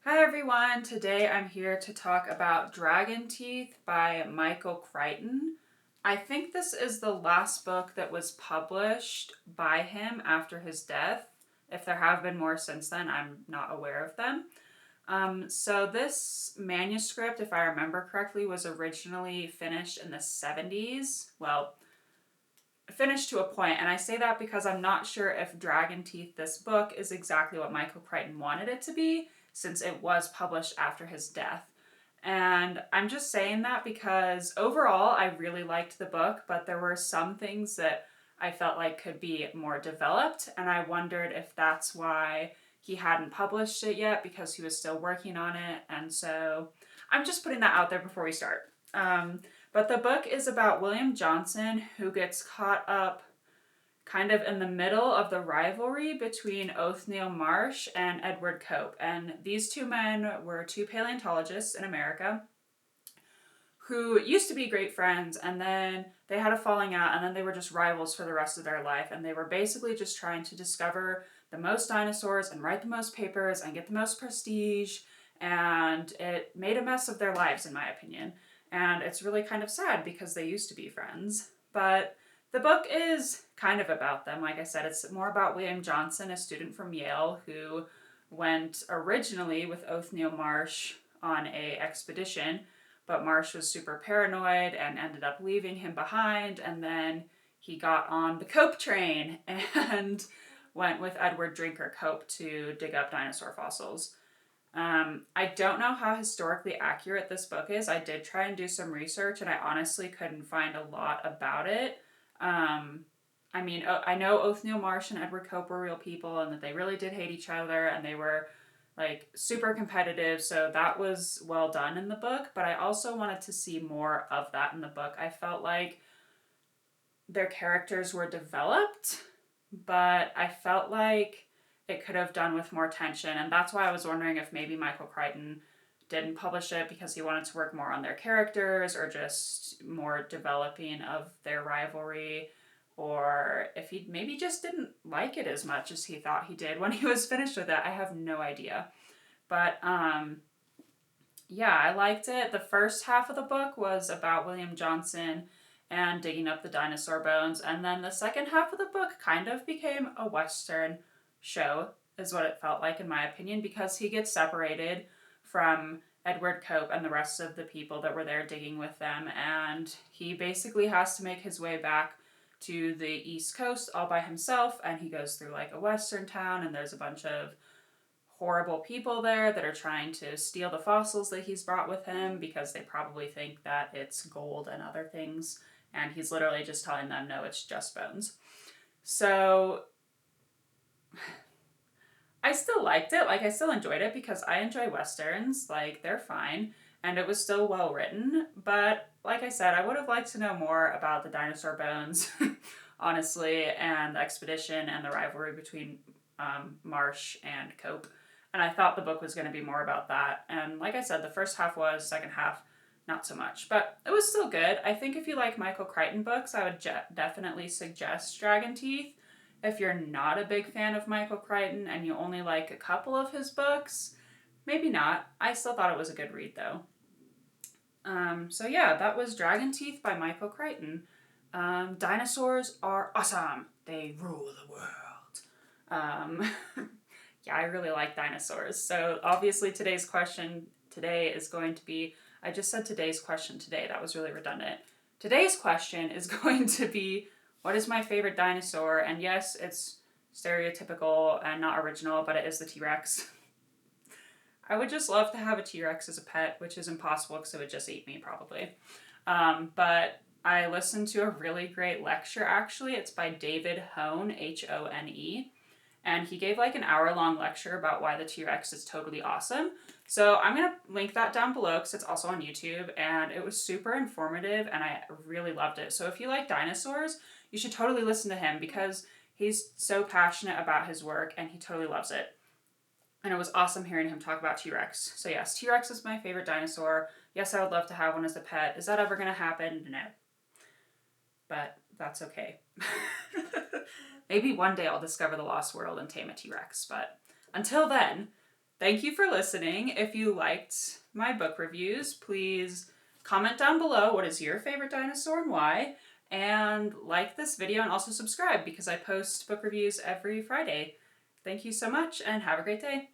Hi everyone, today I'm here to talk about Dragon Teeth by Michael Crichton. I think this is the last book that was published by him after his death. If there have been more since then, I'm not aware of them. So this manuscript, if I remember correctly, was originally finished in the 70s. Well, finished to a point, and I say that because I'm not sure if Dragon Teeth, this book, is exactly what Michael Crichton wanted it to be, since it was published after his death. And I'm just saying that because overall I really liked the book, but there were some things that I felt like could be more developed, and I wondered if that's why he hadn't published it yet, because he was still working on it. And so I'm just putting that out there before we start. But the book is about William Johnson, who gets caught up kind of in the middle of the rivalry between Othniel Marsh and Edward Cope. And these two men were two paleontologists in America who used to be great friends, and then they had a falling out, and then they were just rivals for the rest of their life. And they were basically just trying to discover the most dinosaurs and write the most papers and get the most prestige. And it made a mess of their lives, in my opinion. And it's really kind of sad because they used to be friends. But the book is kind of about them. Like I said, it's more about William Johnson, a student from Yale, who went originally with Othniel Marsh on a expedition, but Marsh was super paranoid and ended up leaving him behind, and then he got on the Cope train and went with Edward Drinker Cope to dig up dinosaur fossils. I don't know how historically accurate this book is. I did try and do some research, and I honestly couldn't find a lot about it. I know Othniel Marsh and Edward Cope were real people, and that they really did hate each other, and they were like super competitive, so that was well done in the book. But I also wanted to see more of that in the book. I felt like their characters were developed, but I felt like it could have done with more tension, and that's why I was wondering if maybe Michael Crichton didn't publish it because he wanted to work more on their characters, or just more developing of their rivalry, or if he maybe just didn't like it as much as he thought he did when he was finished with it. I have no idea. But yeah, I liked it. The first half of the book was about William Johnson and digging up the dinosaur bones, and then the second half of the book kind of became a Western show, is what it felt like, in my opinion, because he gets separated from Edward Cope and the rest of the people that were there digging with them, and he basically has to make his way back to the East Coast all by himself, and he goes through like a Western town, and there's a bunch of horrible people there that are trying to steal the fossils that he's brought with him because they probably think that it's gold and other things, and he's literally just telling them, no, it's just bones. So I still liked it. Like, I still enjoyed it because I enjoy Westerns. Like, they're fine. And it was still well written. But, like I said, I would have liked to know more about the dinosaur bones, honestly, and the expedition and the rivalry between Marsh and Cope. And I thought the book was going to be more about that. And like I said, the first half was, second half, not so much. But it was still good. I think if you like Michael Crichton books, I would definitely suggest Dragon Teeth. If you're not a big fan of Michael Crichton and you only like a couple of his books, maybe not. I still thought it was a good read, though. So yeah, that was Dragon Teeth by Michael Crichton. Dinosaurs are awesome. They rule the world. Um, yeah, I really like dinosaurs. So obviously today's question today is going to be, I just said today's question today. That was really redundant. Today's question is going to be, what is my favorite dinosaur? And yes, it's stereotypical and not original, but it is the T-Rex. I would just love to have a T-Rex as a pet, which is impossible because it would just eat me probably. But I listened to a really great lecture, actually. It's by David Hone, Hone. And he gave like an hour-long lecture about why the T-Rex is totally awesome. So I'm going to link that down below because it's also on YouTube. And it was super informative and I really loved it. So if you like dinosaurs, you should totally listen to him because he's so passionate about his work and he totally loves it. And it was awesome hearing him talk about T-Rex. So yes, T-Rex is my favorite dinosaur. Yes, I would love to have one as a pet. Is that ever going to happen? No. But that's okay. Maybe one day I'll discover the Lost World and tame a T-Rex. But until then, Thank you for listening. If you liked my book reviews, please comment down below what is your favorite dinosaur and why. And like this video and also subscribe because I post book reviews every Friday. Thank you so much and have a great day.